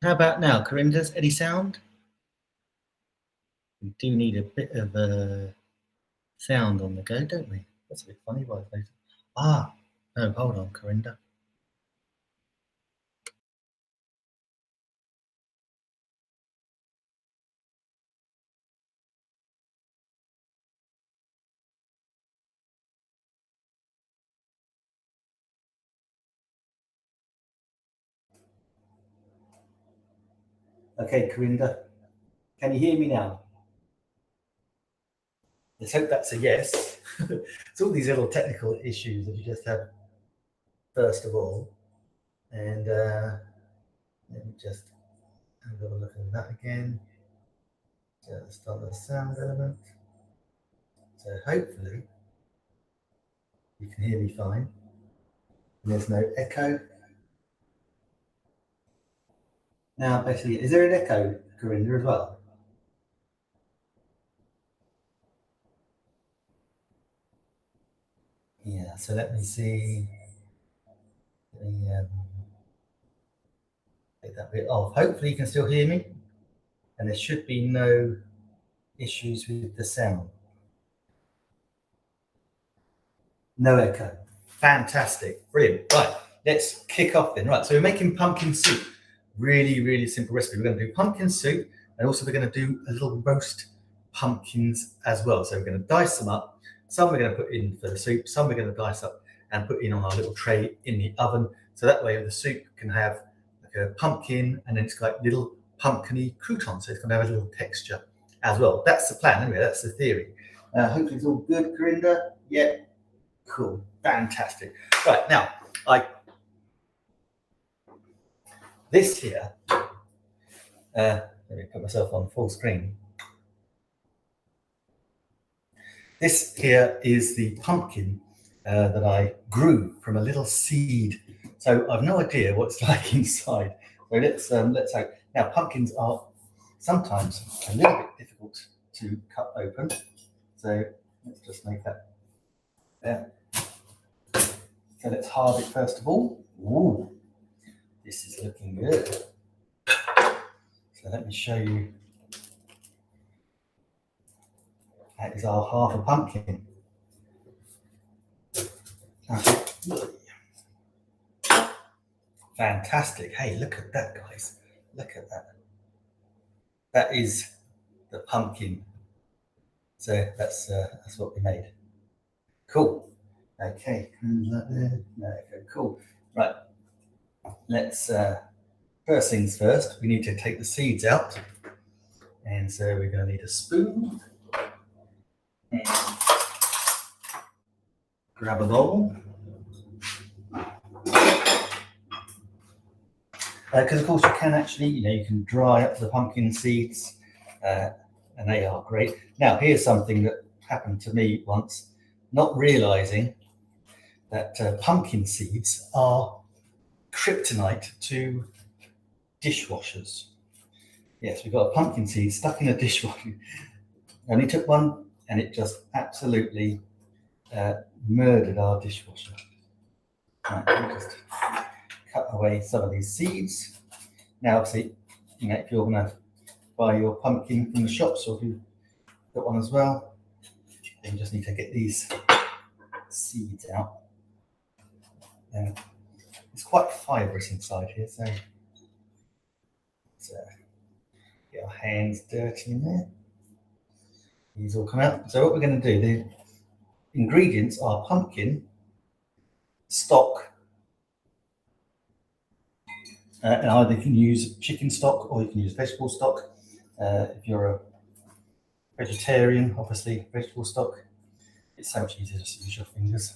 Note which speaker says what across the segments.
Speaker 1: How about now, Corinda's? Any sound? We do need a bit of sound on the go, don't we? That's a bit funny. Ah, no, hold on, Corinda. Okay, Corinda, can you hear me now? Let's hope that's a yes. It's all these little technical issues that you just have first of all. And let me just have a look at that again. Just on the sound element. So hopefully you can hear me fine. And there's no echo. Now, basically, is there an echo, Corinda, as well? Yeah, so let me see. Let me take that bit off. Hopefully you can still hear me. And there should be no issues with the sound. No echo. Fantastic. Brilliant. Right, let's kick off then. Right, so we're making pumpkin soup. Really, really simple recipe. We're going to do pumpkin soup, and also we're going to do a little roast pumpkins as well. So we're going to dice them up. Some we're going to put in for the soup, some we're going to dice up and put in on our little tray in the oven. So that way the soup can have like a pumpkin, and then it's got like little pumpkin-y croutons. So it's going to have a little texture as well. That's the plan anyway, that's the theory. Hopefully it's all good, Corinda. Yeah, cool, fantastic. Right, now, this here, let me put myself on full screen. This here is the pumpkin that I grew from a little seed. So I've no idea what it's like inside. So let's hope. Now, pumpkins are sometimes a little bit difficult to cut open. So let's just make that there. So let's halve it first of all. Ooh, this is looking good. So let me show you. That is our half a pumpkin. Fantastic. Hey, look at that, guys. Look at that. That is the pumpkin. So that's what we made. Cool. Okay. Okay, cool. Right. Let's first things first, we need to take the seeds out. And so we're going to need a spoon and grab a bowl. Because of course you can actually, you can dry up the pumpkin seeds, and they are great. Now here's something that happened to me once, not realizing that pumpkin seeds are kryptonite to dishwashers. Yes, we've got a pumpkin seed stuck in a dishwasher. I only took one, and it just absolutely murdered our dishwasher. Right, let me just cut away some of these seeds. Now, obviously, if you're going to buy your pumpkin from the shops, or if you've got one as well, then you just need to get these seeds out. It's quite fibrous inside here, so let's get our hands dirty in there. These all come out. So what we're going to do, the ingredients are pumpkin, stock, and either you can use chicken stock or you can use vegetable stock. If you're a vegetarian, obviously vegetable stock. It's so much easier just to use your fingers.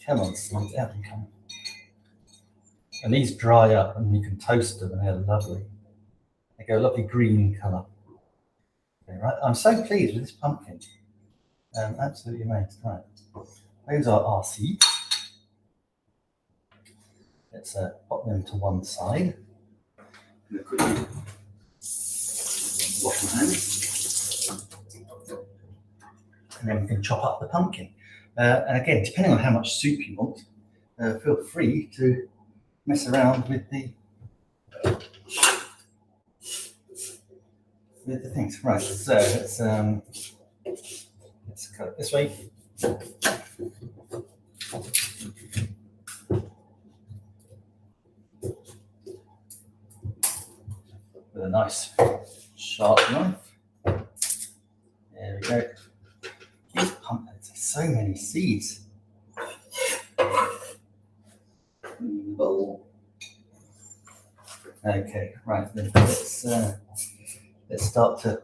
Speaker 1: Come on, seeds, out you come. And these dry up and you can toast them and they're lovely. They go a lovely green colour. Okay, right. I'm so pleased with this pumpkin. Absolutely amazed. Right. Those are our seeds. Let's pop them to one side. I'm going to quickly wash my hands. And then we can chop up the pumpkin. And again, depending on how much soup you want, feel free to mess around with the With the things. Right, so let's cut it this way. With a nice sharp knife. There we go. These pumpkins have so many seeds. Bowl. Okay, right then let's start to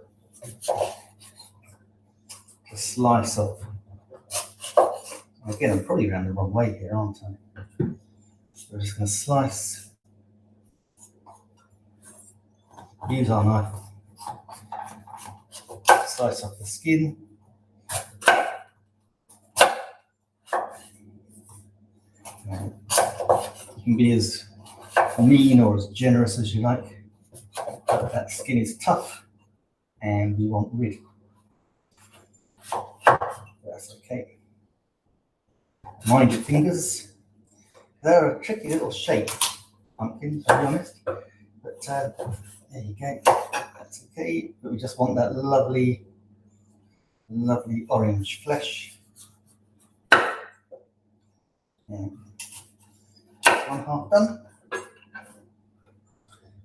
Speaker 1: slice off. Again, I'm probably around the wrong way here, aren't I? So we're just going to slice. Use our knife. Slice off the skin. You can be as mean or as generous as you like, but that skin is tough and we want rid. That's okay. Mind your fingers. They're a tricky little shape, pumpkins, to be honest, but there you go. That's okay, but we just want that lovely orange flesh. And one half done.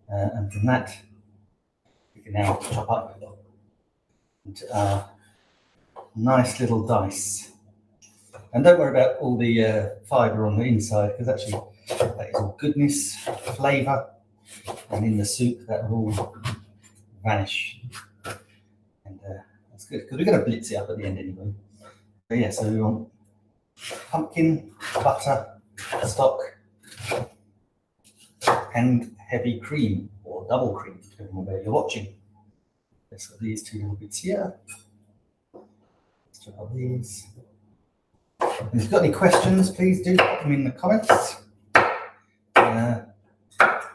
Speaker 1: And from that, we can now chop up into our nice little dice. And don't worry about all the fibre on the inside, because actually that is all goodness, flavour, and in the soup that will all vanish. And that's good, because we're going to blitz it up at the end anyway. So yeah, so we want pumpkin, butter, stock, and heavy cream, or double cream, depending on where you're watching. Let's got these two little bits here. Let's try out these. And if you've got any questions, please do put them in the comments.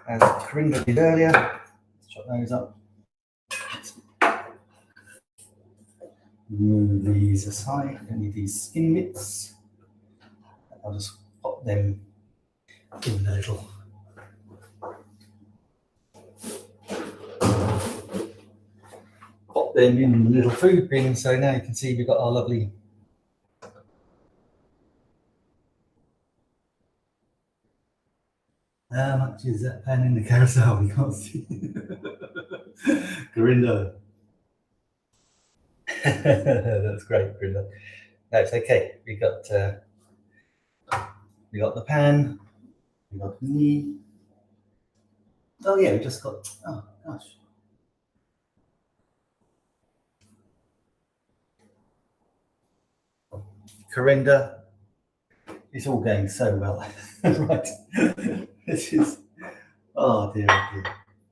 Speaker 1: As Corinda did earlier, let's chop those up. Move these aside. Don't need these skin bits. I'll just pop them in the little in the little food bin. So now you can see we've got our lovely how much is that pan in the carousel? We can't see. Corinda. That's great, Corinda. No, it's okay. We got the pan. We got the knee. Oh yeah, we just got. Oh gosh. Corinda, it's all going so well. Right. This is. Oh dear, dear.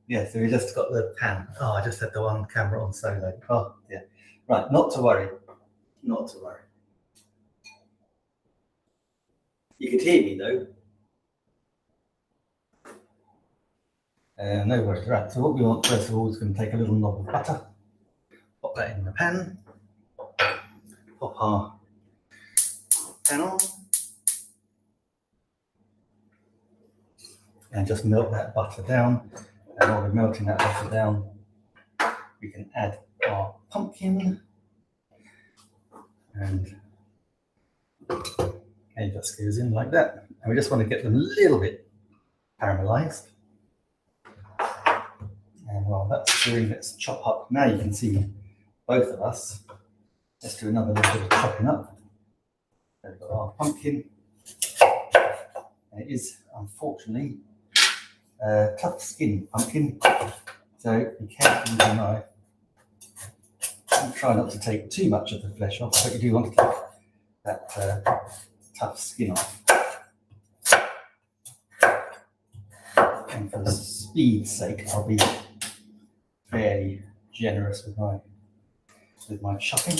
Speaker 1: Yeah, so we just got the pan. Oh, I just had the one camera on solo. Oh dear. Right, not to worry. Not to worry. You could hear me though. No worries. Right, so what we want first of all is going to take a little knob of butter, pop that in the pan, pop our pan on, and just melt that butter down. And while we're melting that butter down, we can add our pumpkin, and it just goes in like that. And we just want to get them a little bit caramelized. And while that's doing, let's chop up. Now you can see both of us. Let's do another little bit of chopping up. There we've got our pumpkin. And it is, unfortunately, tough skin pumpkin. So be careful with your knife. And try not to take too much of the flesh off, but you do want to keep that tough skin off. And for the speed's sake, I'll be fairly generous with my chopping.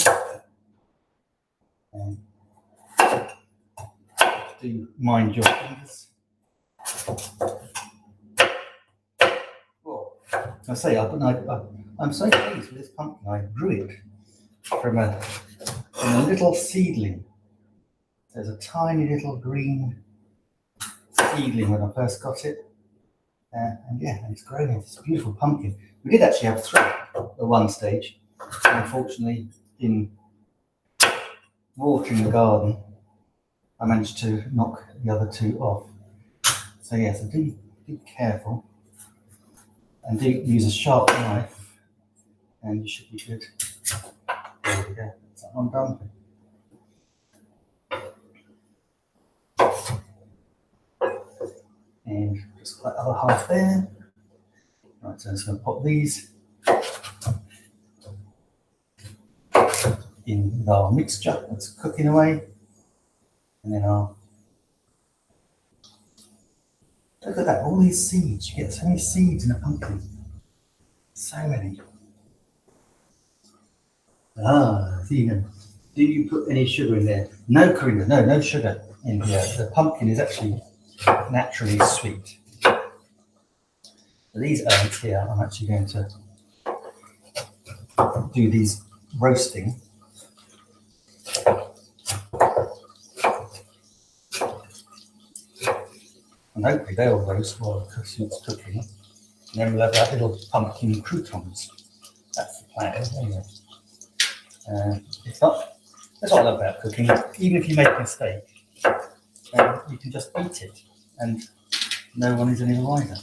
Speaker 1: And do mind your fingers. Well, I say I'm so pleased with this pumpkin. I grew it from a little seedling. There's a tiny little green seedling when I first got it. And yeah, and it's grown into this beautiful pumpkin. We did actually have 3 at one stage. Unfortunately, in watering the garden, I managed to knock the other 2 off. So yes, do be careful and do use a sharp knife, and you should be good. There we go. That's that one done. And just that other half there. Right, so I'm just going to pop these in with our mixture that's cooking away. And then I'll look at that, all these seeds. You get so many seeds in a pumpkin. So many. Ah, so you know. Do you put any sugar in there? No, Corinna, no sugar in here. The pumpkin is actually naturally sweet. These ants here, I'm actually going to do these roasting. And hopefully they'll roast while it's cooking. And then we'll have our little pumpkin croutons. That's the plan, anyway. It's not, that's what I love about cooking. Even if you make a mistake, you can just eat it and no one is any the wiser.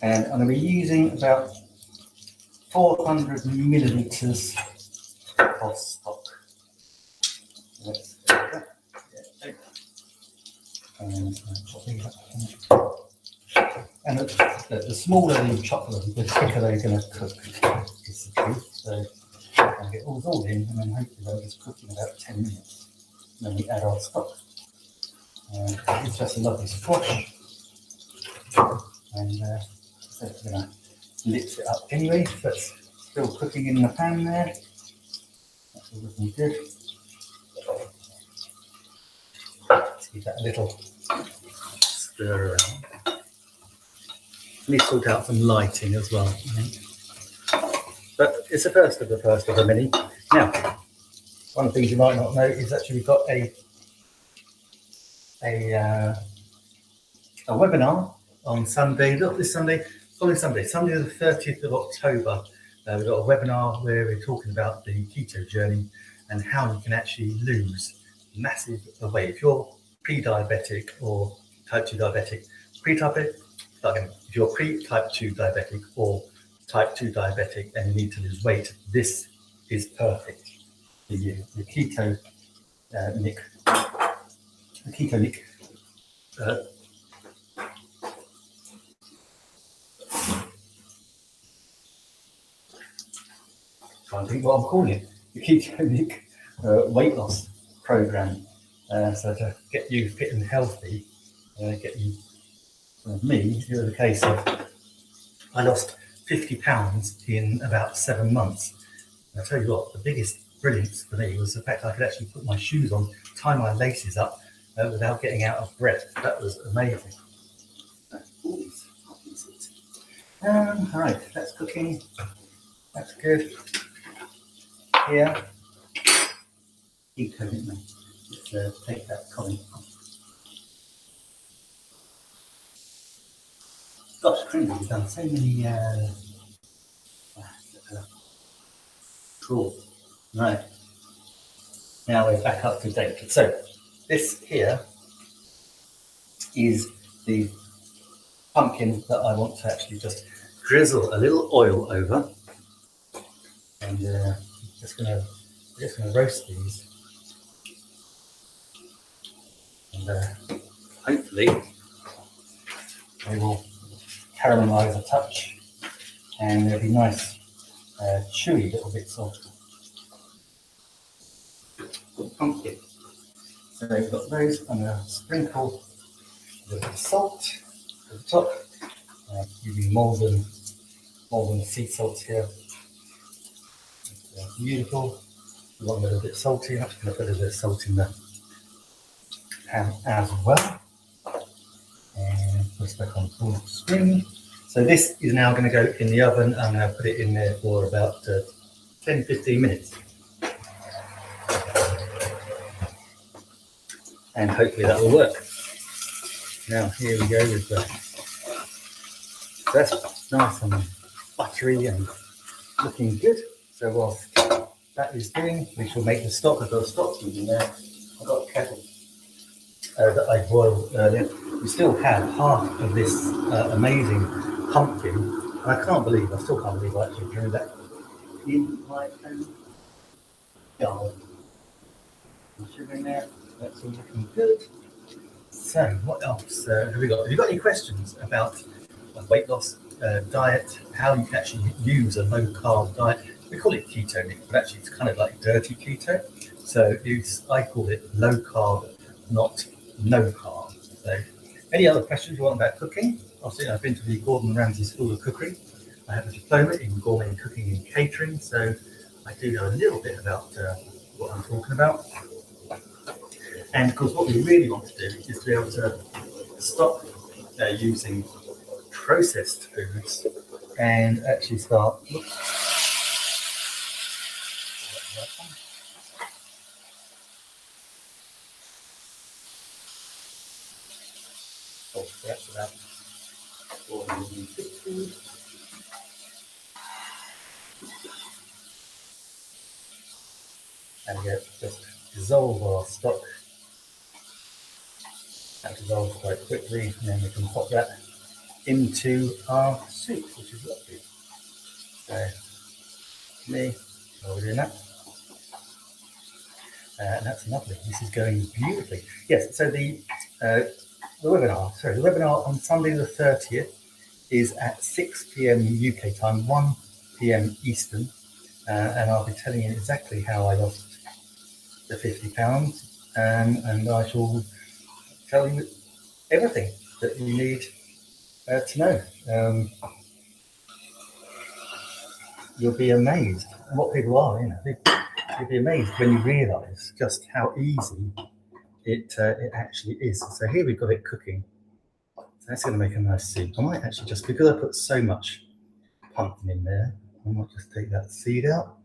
Speaker 1: And I'm going to be using about 400 millilitres of stock. Let's do that. And the smaller the chocolate, the quicker they're going to cook, is the truth. So I'll get all in, and then hopefully they'll just cook in about 10 minutes. And then we add our stock. It's just a lovely squash. And so we're going to lift it up anyway, but still cooking in the pan there. That's all looking good. Let's give that a little stir around. Let me sort out some lighting as well, I think. But it's the first of the many. Now, one of the things you might not know is actually we've got a webinar on Sunday, not this Sunday, following Sunday the 30th of October. We've got a webinar where we're talking about the keto journey and how you can actually lose massive weight. If you're pre-diabetic or type 2 diabetic, if you're pre-type 2 diabetic or type 2 diabetic and you need to lose weight, this is perfect for you. The Keto Nick. Trying to think what I'm calling it. The Keto Nick weight loss program. So to get you fit and healthy, get you. With me, it was a case of I lost 50 pounds in about 7 months. And I tell you what, the biggest brilliance for me was the fact I could actually put my shoes on, tie my laces up without getting out of breath. That was amazing. All right, that's cooking. That's good. Here, keep cooking. Let's take that comment off. Gosh, crazy, we've done so many cool. Right. Now we're back up to date. So this here is the pumpkin that I want to actually just drizzle a little oil over. And we're just gonna roast these. And hopefully they will caramelize a touch, and they'll be nice, chewy little bits of pumpkin. So we've got those. I'm going to sprinkle a little salt at the top, using more than sea salt here. Beautiful. We want a little bit salty. I'm just going to put a little bit of salt in the pan as well. And put it back on full screen. So this is now going to go in the oven. I'm going to put it in there for about 10-15 minutes. and hopefully that will work. Now here we go with the, that's nice and buttery and looking good. So whilst that is doing, we shall make the stock. I've got a stock cube in there. I've got a kettle that I boiled earlier. We still have half of this amazing pumpkin. And I still can't believe I actually drew that in my own garden. Sugar in there, that's all looking good. So what else have we got? Have you got any questions about a weight loss diet, how you can actually use a low carb diet? We call it Keto Nick, but actually it's kind of like dirty keto. So I call it low carb, not no carb. So any other questions you want about cooking? Obviously I've been to the Gordon Ramsay School of Cookery. I have a diploma in gourmet cooking and catering, so I do know a little bit about what I'm talking about. And of course, what we really want to do is to be able to stop using processed foods and actually start. Oh, that's about 450. And we just dissolve our stock. That dissolves quite quickly, and then we can pop that into our soup, which is lovely. So, while we're doing that, and that's lovely. This is going beautifully. Yes. So the webinar on Sunday the 30th is at 6 p.m. UK time, 1 p.m. Eastern, and I'll be telling you exactly how I lost the 50 pounds, and I shall tell you everything that you need to know. You'll be amazed what people are. You'll be amazed when you realise just how easy it actually is. So here we've got it cooking. So that's going to make a nice soup. I might actually just, because I put so much pumpkin in there, I might just take that seed out.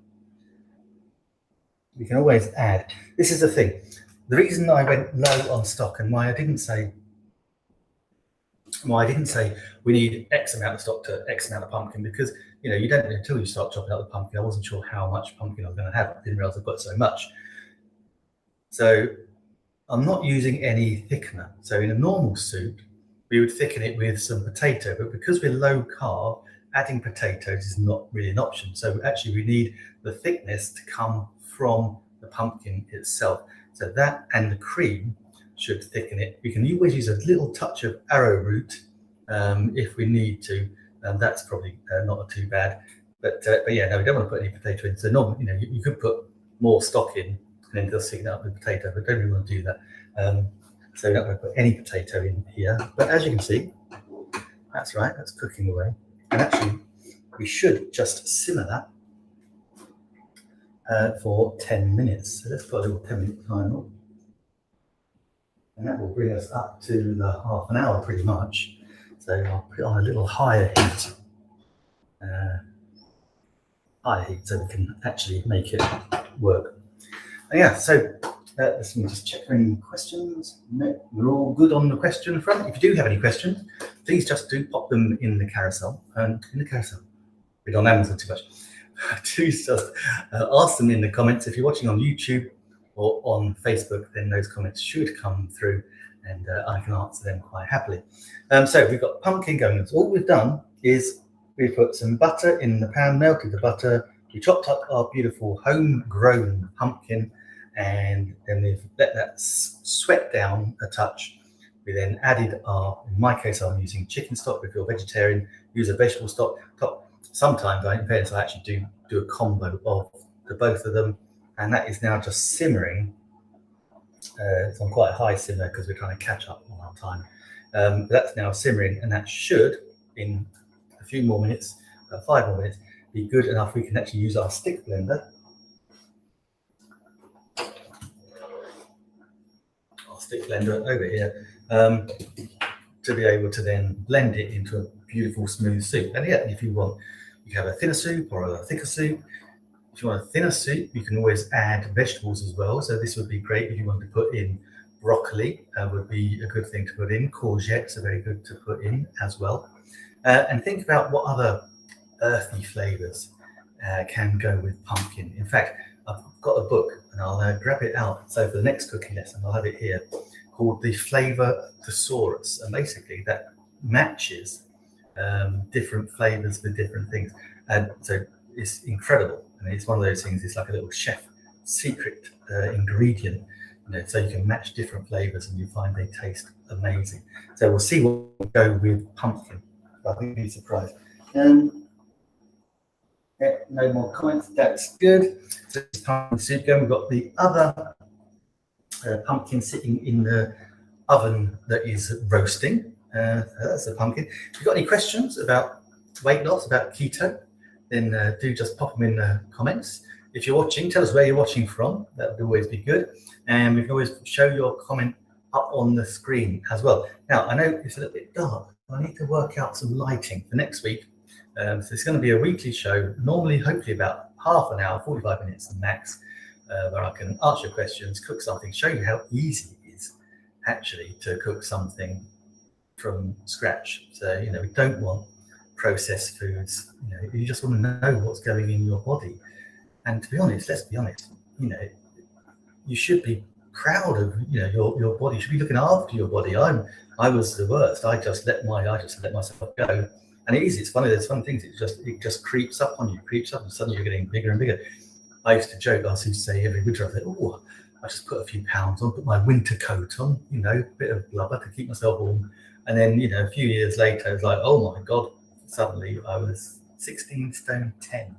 Speaker 1: We can always add. This is the thing. The reason I went low on stock and why I didn't say we need X amount of stock to X amount of pumpkin, because you don't until you start chopping up the pumpkin. I wasn't sure how much pumpkin I was going to have. I didn't realize I've got so much. So I'm not using any thickener. So in a normal soup, we would thicken it with some potato, but because we're low carb, adding potatoes is not really an option. So actually we need the thickness to come from the pumpkin itself. So that and the cream should thicken it. We can always use a little touch of arrowroot if we need to. That's probably not too bad. But yeah, no, we don't want to put any potato in. So normally, you could put more stock in and then just thicken it up with potato, but don't really want to do that. So we're not going to put any potato in here. But as you can see, that's right, that's cooking away. And actually, we should just simmer that for 10 minutes. So let's put a little 10-minute timer. And that will bring us up to the half an hour pretty much. So I'll put it on a little higher heat. So we can actually make it work. And yeah, so let me just check for any questions. No, we're all good on the question front. If you do have any questions, please just do pop them in the carousel. We're on Amazon too much. Please just ask them in the comments. If you're watching on YouTube or on Facebook, then those comments should come through and I can answer them quite happily. So we've got pumpkin going. So all we've done is we put some butter in the pan, melted the butter, we chopped up our beautiful homegrown pumpkin, and then we've let that sweat down a touch. We then added in my case, I'm using chicken stock. If you're vegetarian, use a vegetable stock. Sometimes, in fairness, I actually do a combo of the both of them, and that is now just simmering. It's on quite a high simmer because we're trying to catch up on our time. That's now simmering, and that should, in a few more minutes, 5 more minutes, be good enough. We can actually use our stick blender. Our stick blender over here to be able to then blend it into a beautiful smooth soup. And yeah, if you want, you can have a thinner soup or a thicker soup. If you want a thinner soup, you can always add vegetables as well. So this would be great if you want to put in broccoli would be a good thing to put in. Courgettes are very good to put in as well. And think about what other earthy flavors can go with pumpkin. In fact, I've got a book and I'll grab it out. So for the next cooking lesson, I'll have it here, called The Flavor Thesaurus. And basically that matches different flavors for different things. And so it's incredible. I mean, it's one of those things, it's like a little chef secret ingredient, so you can match different flavors and you find they taste amazing. So we'll see what we go with pumpkin. I think you'd be surprised. Yeah, no more comments. That's good. So it's pumpkin soup going. We've got the other pumpkin sitting in the oven that is roasting. That's the pumpkin. If you've got any questions about weight loss, about keto, then do just pop them in the comments. If you're watching, tell us where you're watching from. That would always be good. And we can always show your comment up on the screen as well. Now, I know it's a little bit dark. I need to work out some lighting for next week. So it's going to be a weekly show, normally, hopefully about half an hour, 45 minutes max, where I can answer your questions, cook something, show you how easy it is actually to cook something from scratch. So, we don't want processed foods. You just want to know what's going in your body. And to be honest, let's be honest, you should be proud of your body. You should be looking after your body. I was the worst. I just let myself go. And it's funny, there's fun things, it just creeps up on you, and suddenly you're getting bigger and bigger. I used to joke, I used to say every winter, I thought, oh, I just put a few pounds on, put my winter coat on, a bit of blubber to keep myself warm. And then, a few years later, I was like, oh my God, suddenly I was 16 stone 10.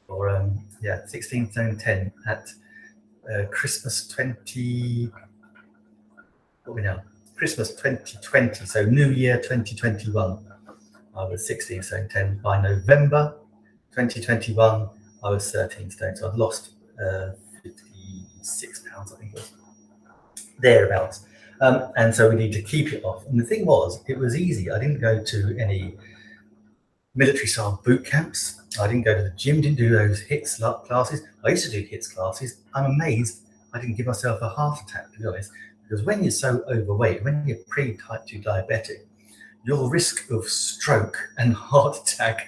Speaker 1: Or 16 stone 10 at Christmas 2020, so New Year 2021. I was 16 stone 10. By November 2021, I was 13 stone. So I've lost 56 pounds, I think it was, thereabouts. And so we need to keep it off. And the thing was, it was easy. I didn't go to any military style boot camps. I didn't go to the gym, didn't do those HIIT classes. I used to do HIIT classes. I'm amazed I didn't give myself a heart attack, to be honest, because when you're so overweight, when you're pre-type 2 diabetic, your risk of stroke and heart attack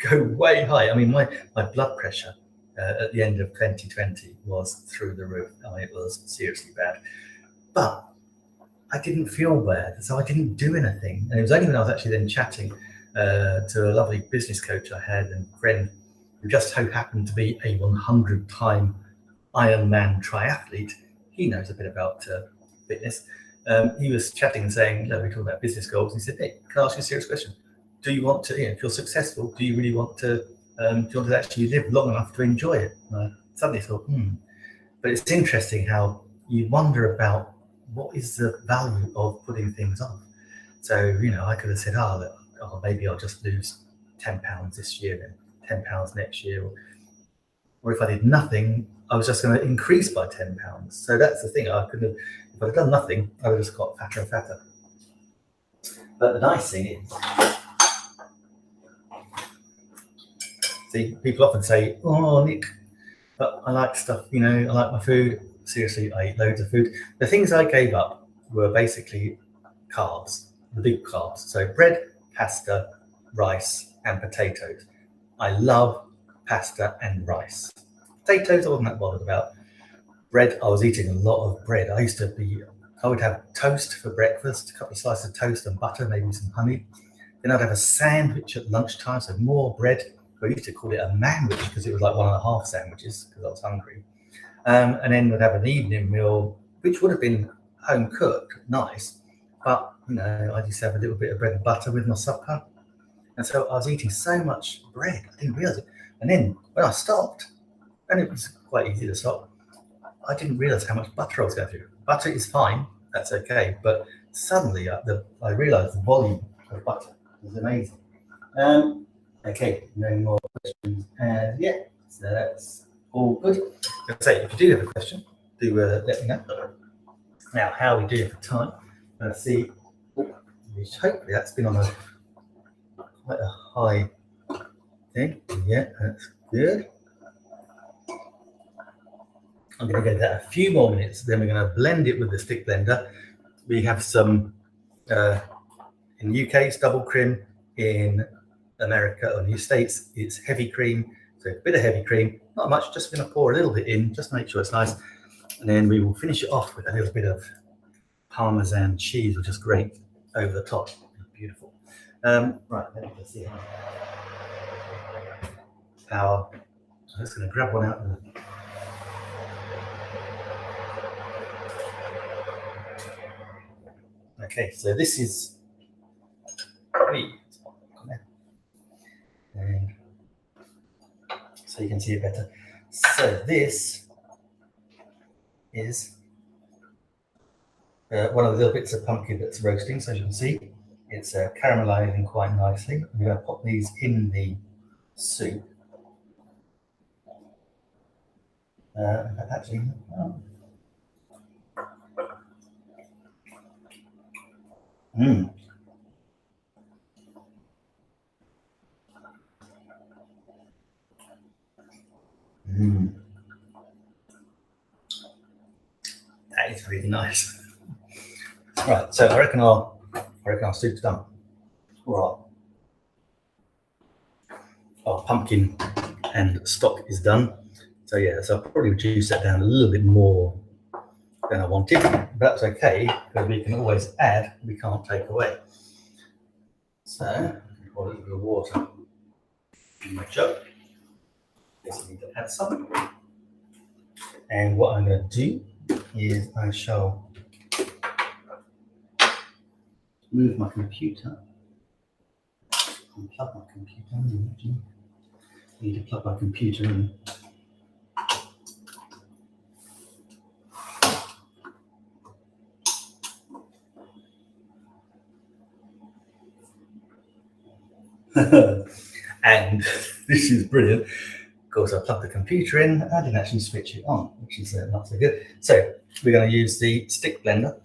Speaker 1: go way high. I mean, my blood pressure at the end of 2020 was through the roof. I mean, it was seriously bad. But I didn't feel bad, so I didn't do anything. And it was only when I was actually then chatting to a lovely business coach I had and friend who just so happened to be a 100-time Ironman triathlete. He knows a bit about fitness. He was chatting and saying, we were talking about business goals. And he said, Nick, can I ask you a serious question? Do you want to, if you're successful, do you really want to, do you want to actually live long enough to enjoy it? And I suddenly thought, But it's interesting how you wonder about what is the value of putting things off. So, I could have said, maybe I'll just lose 10 pounds this year and 10 pounds next year. Or if I did nothing, I was just going to increase by 10 pounds. So that's the thing. I couldn't have, if I'd done nothing, I would have just got fatter and fatter. But the nice thing is, see, people often say, oh, Nick, but I like stuff, I like my food. Seriously, I eat loads of food. The things I gave up were basically carbs, the big carbs. So bread, pasta, rice, and potatoes. I love pasta and rice. Potatoes, I wasn't that bothered about. Bread, I was eating a lot of bread. I would have toast for breakfast, a couple of slices of toast and butter, maybe some honey. Then I'd have a sandwich at lunchtime, so more bread. I used to call it a manwich because it was like 1.5 sandwiches because I was hungry. And then we'd have an evening meal, which would have been home cooked, nice. But, I just have a little bit of bread and butter with my supper. And so I was eating so much bread, I didn't realize it. And then when I stopped, and it was quite easy to stop, I didn't realize how much butter I was going through. Butter is fine, that's okay. But suddenly I realized the volume of butter was amazing. Okay, no more questions. And so that's all good. So if you do have a question, do let me know. Now, how are we doing for time? Let's see. Hopefully that's been on quite a high thing. Yeah, that's good. I'm going to go that a few more minutes. Then we're going to blend it with the stick blender. We have some, in the UK, it's double cream. In America or the States, it's heavy cream. So a bit of heavy cream, not much, just going to pour a little bit in, just make sure it's nice. And then we will finish it off with a little bit of Parmesan cheese, which is great over the top. Beautiful. Right, let me just see how. I'm just going to grab one out. Okay, so this is and so you can see it better. So this is one of the little bits of pumpkin that's roasting. So as you can see, it's caramelizing quite nicely. I'm going to pop these in the soup. Actually, that is really nice. Right, so I reckon our soup's done. Right, our pumpkin and stock is done. So yeah, so I'll probably reduce that down a little bit more than I wanted, but that's okay because we can always add, we can't take away. So pour a little bit of water in my jug. Guess I need to add some. And what I'm going to do is I shall move my computer, unplug my computer. I need to plug my computer in. And this is brilliant. Of course, I plugged the computer in. I didn't actually switch it on, which is not so good. So we're going to use the stick blender.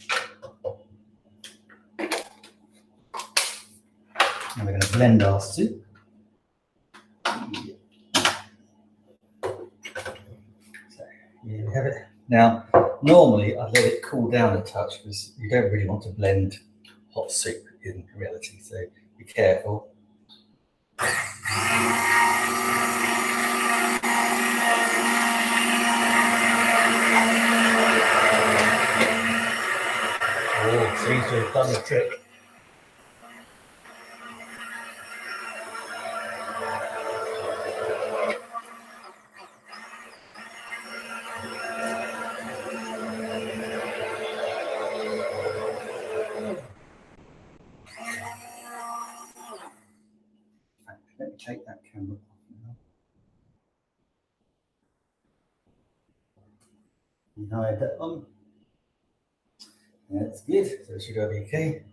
Speaker 1: And we're going to blend our soup. So here we have it. Now, normally I'd let it cool down a touch because you don't really want to blend hot soup in reality. So be careful. Oh, seems to have done the trick. Let me take that camera off now. And hide that on. That's good. So it should all be okay.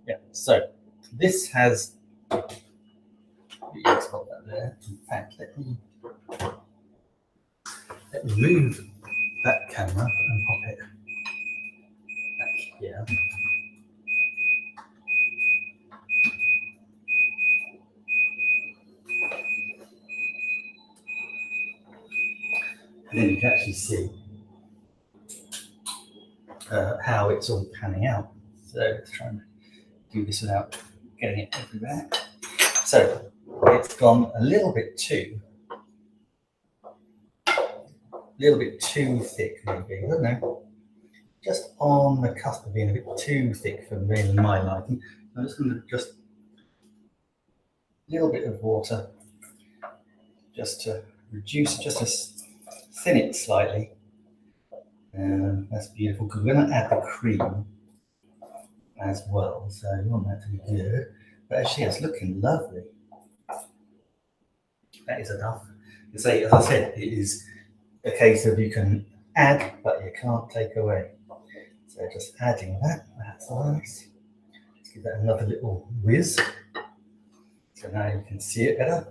Speaker 1: Yeah, so this has. Let's put that there. In fact, let me move that camera and pop it back here. And then you can actually see how it's all panning out. So let's try and do this without getting it everywhere. So it's gone a little bit too thick, maybe. I don't know. Just on the cusp of being a bit too thick for me and my liking. I'm just going to just a little bit of water just to reduce, just to thin it slightly. And that's beautiful because we're going to add the cream as well. So you want that to be good. But actually, it's looking lovely. That is enough. As I said, it is a case of you can add, but you can't take away. So just adding that, that's nice. Let's give that another little whiz. So now you can see it better.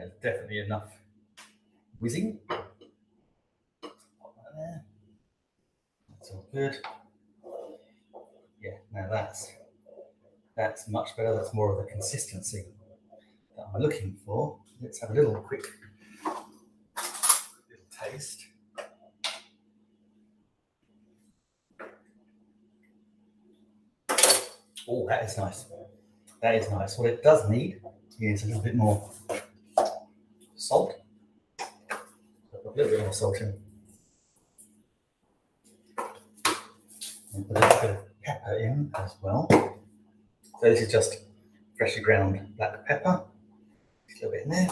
Speaker 1: There's definitely enough whizzing. Pop that there. That's all good. Yeah, now that's much better. That's more of the consistency that I'm looking for. Let's have a little quick taste. Oh, that is nice. That is nice. What it does need is a little bit more salt. A little bit more salt in. And put a little bit of pepper in as well. So this is just freshly ground black pepper. A little bit in there.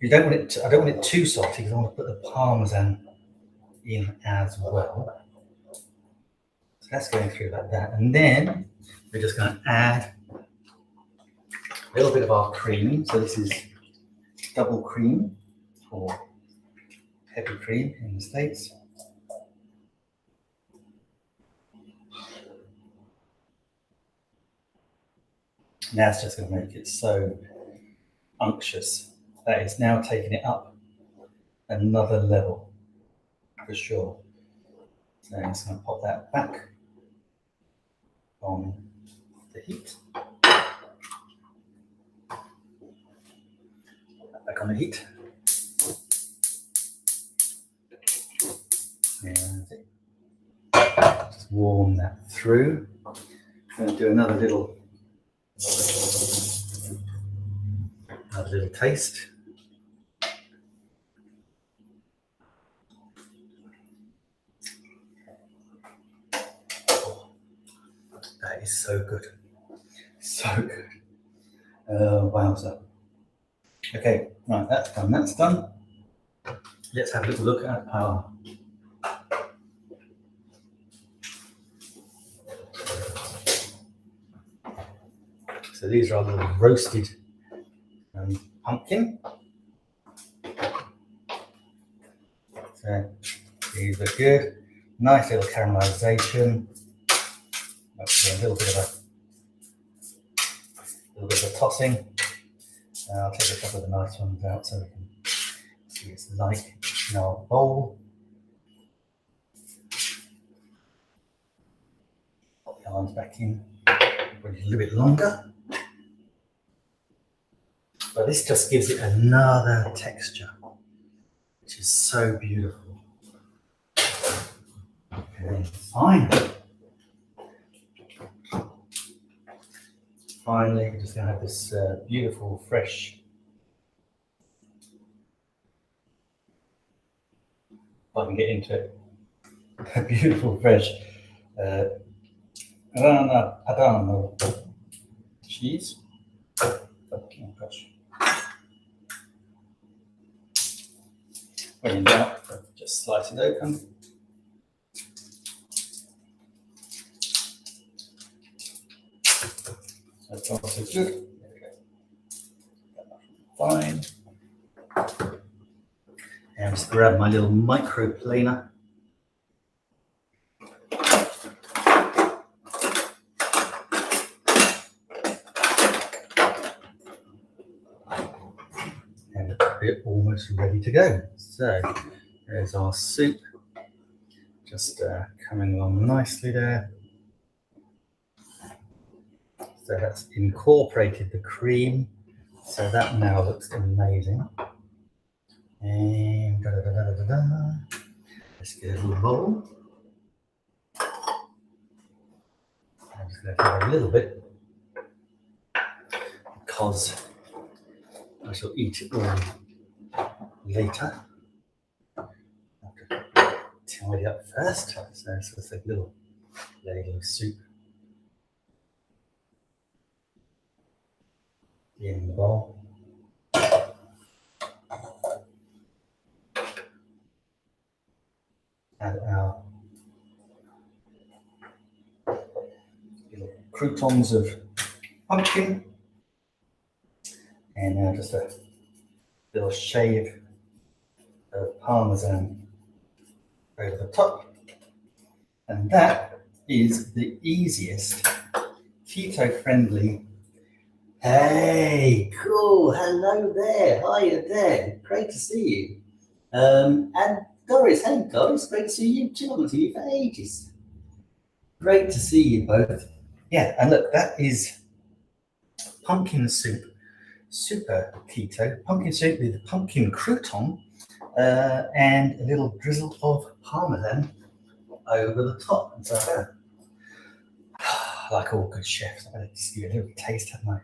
Speaker 1: You don't want it. I don't want it too salty because I want to put the parmesan in as well. So that's going through like that, and then we're just going to add a little bit of our cream. So this is double cream or heavy cream in the States. Now it's just going to make it so unctuous. That is now taking it up another level for sure. So I'm just going to pop that back on the heat. Back on the heat. And just warm that through. I'm going to do another little taste. Oh, that is so good. So good. Wowza. Okay, right, that's done. That's done. Let's have a little look at our so these are our little roasted pumpkin. So these look good. Nice little caramelization. A little bit of a tossing. I'll take a couple of the nice ones out so we can see what it's like in our bowl. Pop the arms back in. Put it a little bit longer. But this just gives it another texture, which is so beautiful. Okay, finally, we're just going to have this beautiful, fresh, if I can get into it, beautiful, fresh Padano cheese. Oh gosh. When in doubt, just slice it open. That's also good. There we go. Fine. And just grab my little microplaner. And we're almost ready to go. So there's our soup. Just coming along nicely there. So that's incorporated the cream. So that now looks amazing. And let's get a little bowl. I'm just going to have a little bit because I shall eat it all later. Tidy up first. So it's just a little ladle of soup in the bowl. Add our little croutons of pumpkin. And now just a little shave of parmesan over the top. And that is the easiest keto-friendly Hey, cool. Hello there. Hiya there. Great to see you. And Doris, hey Doris, great to see you too. I haven't seen you for ages. Great to see you both. Yeah, and look, that is pumpkin soup, super keto. Pumpkin soup with pumpkin crouton and a little drizzle of parmesan over the top. And so, like all good chefs, I'm going to just give you a little taste, haven't I?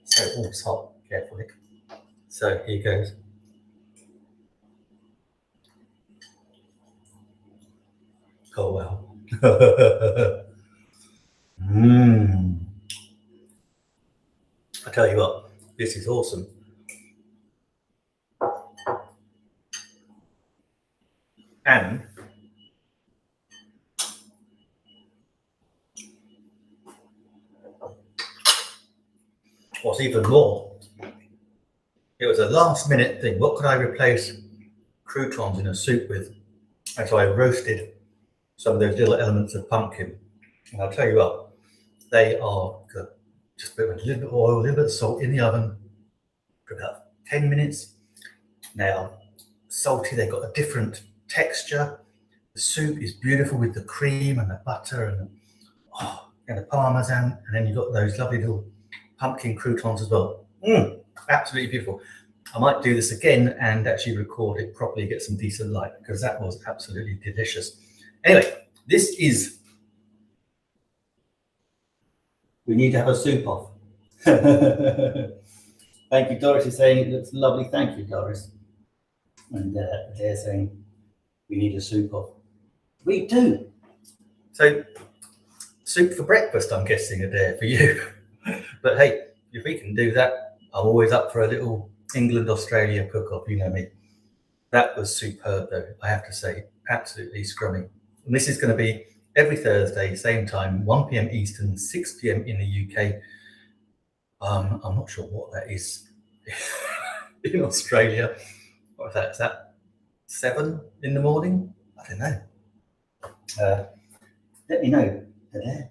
Speaker 1: So, oh, it's hot. Careful, Nick. So here goes. Oh wow. Mmm. I tell you what, this is awesome. And what's even more, it was a last minute thing. What could I replace croutons in a soup with? And so I roasted some of those little elements of pumpkin. And I'll tell you what, they are good. Just put a little bit of oil, a little bit of salt in the oven for about 10 minutes. They are salty, they've got a different texture. The soup is beautiful with the cream and the butter and the parmesan, and then you've got those lovely little pumpkin croutons as well. Absolutely beautiful. I might do this again and actually record it properly, get some decent light, because that was absolutely delicious. Anyway, this is, we need to have a soup off. Thank you, Doris is saying it looks lovely. Thank you, Doris. And they're saying we need a soup off. We do. So soup for breakfast, I'm guessing, Adair, for you. But hey, if we can do that, I'm always up for a little England-Australia cook-off, you know me. That was superb, though, I have to say. Absolutely scrummy. And this is going to be every Thursday, same time, 1 p.m. Eastern, 6 p.m. in the UK. I'm not sure what that is in Australia. What is that? Is that 7 in the morning? I don't know. Let me know. There.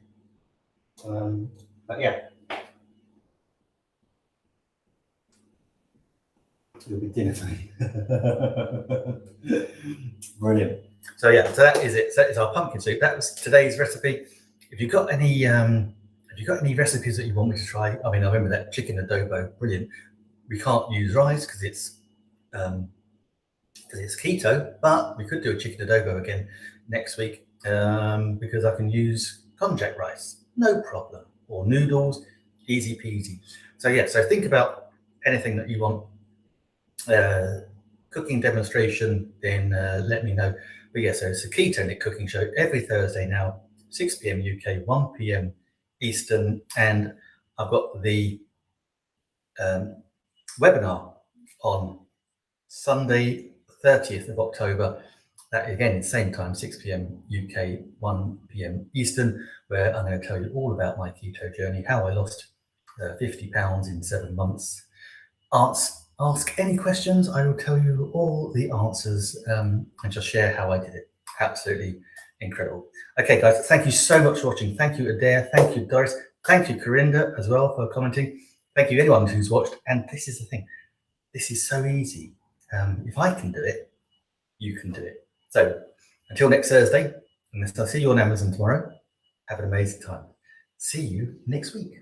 Speaker 1: But yeah, it'll be dinner time. Brilliant. So yeah, so that is it. So that is our pumpkin soup. That was today's recipe. If you've got any recipes that you want me to try, I mean, I remember that chicken adobo, brilliant. We can't use rice because it's keto, but we could do a chicken adobo again next week because I can use konjac rice, no problem, or noodles, easy peasy. So yeah, so think about anything that you want cooking demonstration, then let me know. But yeah, so it's a Keto Nick Cooking Show every Thursday now, 6 p.m. UK, 1 p.m. Eastern, and I've got the webinar on Sunday, 30th of October. That again, same time, 6 p.m. UK, 1 p.m. Eastern, where I'm going to tell you all about my keto journey, how I lost 50 pounds in 7 months. Ask any questions. I will tell you all the answers and just share how I did it. Absolutely incredible. Okay, guys, thank you so much for watching. Thank you, Adair. Thank you, Doris. Thank you, Corinda, as well, for commenting. Thank you, anyone who's watched. And this is the thing. This is so easy. If I can do it, you can do it. So until next Thursday, unless I see you on Amazon tomorrow, have an amazing time. See you next week.